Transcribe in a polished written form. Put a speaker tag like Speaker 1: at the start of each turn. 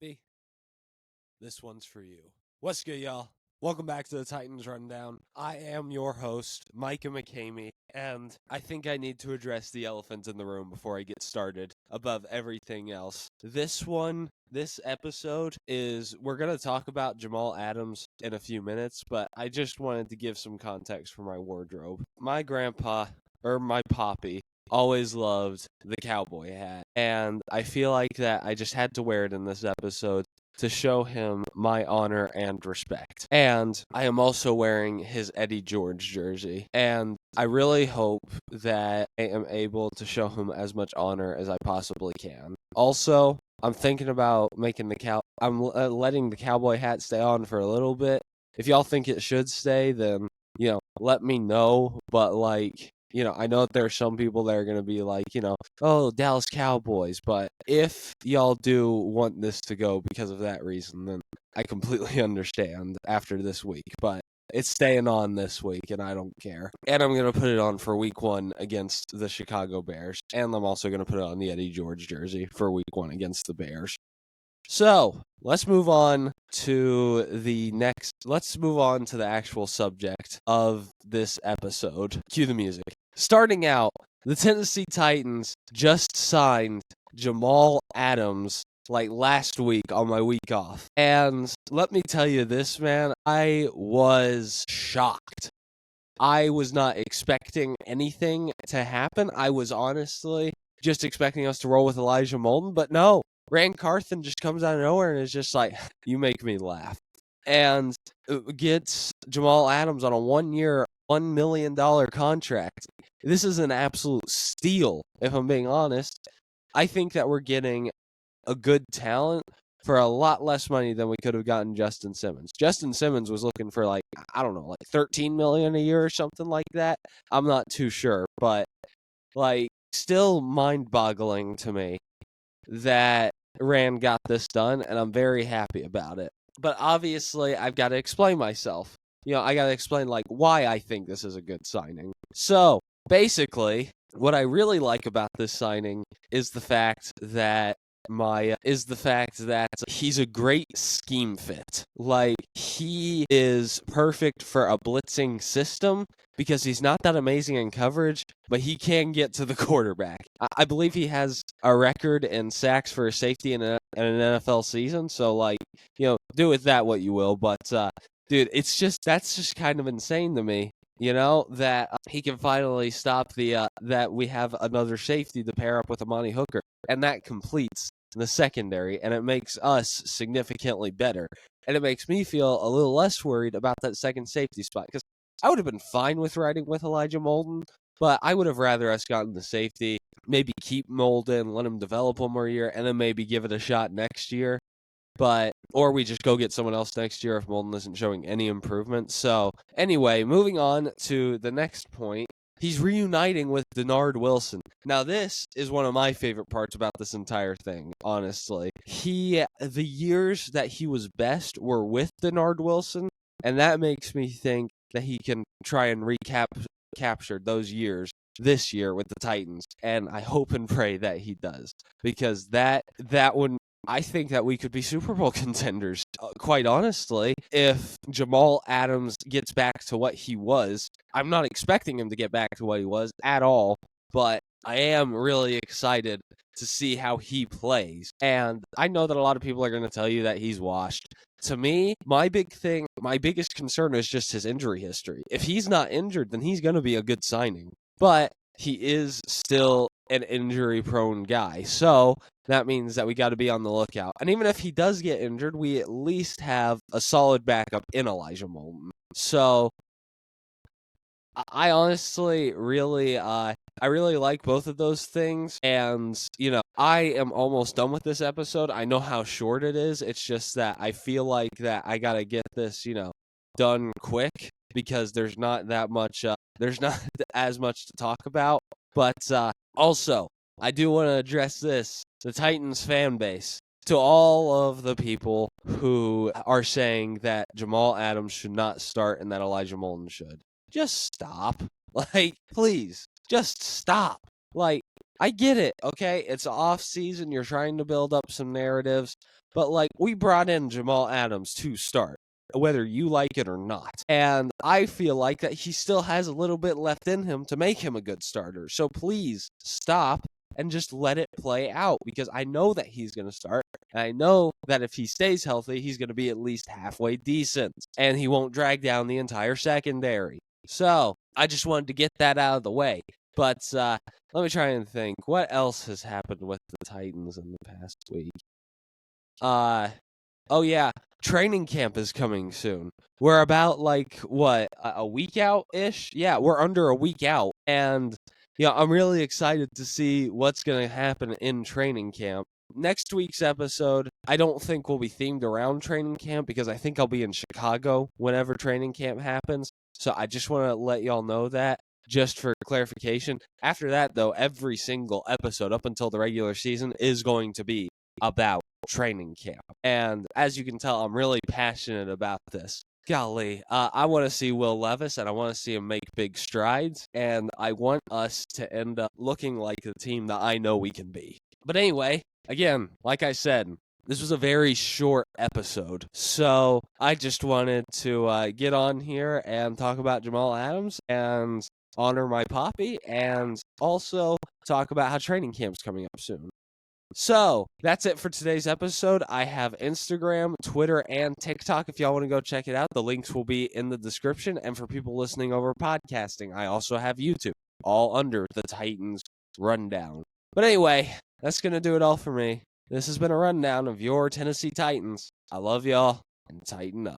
Speaker 1: B, this one's for you. What's good, y'all? Welcome back to the Titans Rundown. I am your host, Micah McCamey, and I think I need to address the elephant in the room before I get started above everything else. This episode we're going to talk about Jamal Adams in a few minutes, but I just wanted to give some context for my wardrobe. My poppy, always loved the cowboy hat, and I feel like that I just had to wear it in this episode to show him my honor and respect. And I am also wearing his Eddie George jersey, and I really hope that I am able to show him as much honor as I possibly can. Also, I'm thinking about letting the cowboy hat stay on for a little bit. If y'all think it should stay, then, let me know, but I know that there are some people that are going to be like, oh, Dallas Cowboys. But if y'all do want this to go because of that reason, then I completely understand after this week. But it's staying on this week, and I don't care. And I'm going to put it on for week 1 against the Chicago Bears. And I'm also going to put it on the Eddie George jersey for week 1 against the Bears. So, let's move on to the actual subject of this episode. Cue the music. Starting out, the Tennessee Titans just signed Jamal Adams last week on my week off. And let me tell you this, man, I was shocked. I was not expecting anything to happen. I was honestly just expecting us to roll with Elijah Molden, but no. Rand Carthen just comes out of nowhere and is just like, you make me laugh. And gets Jamal Adams on a 1-year, $1 million contract. This is an absolute steal, if I'm being honest. I think that we're getting a good talent for a lot less money than we could have gotten Justin Simmons. Justin Simmons was looking for $13 million a year or something like that. I'm not too sure, but still mind-boggling to me that Rand got this done, and I'm very happy about it. But obviously, I've got to explain myself. I got to explain why I think this is a good signing. So, basically, what I really like about this signing is the fact that he's a great scheme fit. He is perfect for a blitzing system because he's not that amazing in coverage, but he can get to the quarterback. I believe he has a record in sacks for a safety in an NFL season, so do with that what you will, but dude, that's just kind of insane to me. That he can finally stop that we have another safety to pair up with Amani Hooker, and that completes the secondary, and it makes us significantly better. And it makes me feel a little less worried about that second safety spot, because I would have been fine with riding with Elijah Molden, but I would have rather us gotten the safety, maybe keep Molden, let him develop one more year, and then maybe give it a shot next year. Or we just go get someone else next year if Molden isn't showing any improvement. So, anyway, moving on to the next point. He's reuniting with Denard Wilson. Now, this is one of my favorite parts about this entire thing, honestly. The years that he was best were with Denard Wilson, and that makes me think that he can try and capture those years this year with the Titans, and I hope and pray that he does, because that would... I think that we could be Super Bowl contenders, quite honestly, if Jamal Adams gets back to what he was. I'm not expecting him to get back to what he was at all, but I am really excited to see how he plays. And I know that a lot of people are going to tell you that he's washed. To me, my biggest concern is just his injury history. If he's not injured, then he's going to be a good signing. But he is still an injury-prone guy, so that means that we got to be on the lookout. And even if he does get injured, we at least have a solid backup in Elijah Molden. So I honestly really like both of those things, and I am almost done with this episode. I know how short it is. It's just that I feel like that I got to get this, done quick, because there's not as much to talk about. But also, I do want to address this. The Titans fan base. To all of the people who are saying that Jamal Adams should not start and that Elijah Molden should. Just stop. Please, just stop. Like, I get it, okay? It's off season, you're trying to build up some narratives, but like we brought in Jamal Adams to start, whether you like it or not. And I feel like that he still has a little bit left in him to make him a good starter. So please stop and just let it play out, because I know that he's going to start. And I know that if he stays healthy, he's going to be at least halfway decent and he won't drag down the entire secondary. So I just wanted to get that out of the way. But let me try and think. What else has happened with the Titans in the past week? Oh yeah, training camp is coming soon. We're about like what, a week out ish? Yeah, we're under a week out, and yeah, I'm really excited to see what's going to happen in training camp. Next week's episode, I don't think will be themed around training camp because I think I'll be in Chicago whenever training camp happens. So I just want to let y'all know that, just for clarification. After that, though, every single episode up until the regular season is going to be about training camp. And as you can tell, I'm really passionate about this. Golly, I want to see Will Levis, and I want to see him make big strides, and I want us to end up looking like the team that I know we can be. But anyway, again, like I said, this was a very short episode, so I just wanted to get on here and talk about Jamal Adams and honor my poppy, and also talk about how training camp's coming up soon. So that's it for today's episode. I have Instagram, Twitter, and TikTok if y'all want to go check it out. The links will be in the description. And for people listening over podcasting, I also have YouTube, all under the Titans Rundown. But anyway, that's going to do it all for me. This has been a rundown of your Tennessee Titans. I love y'all, and tighten up.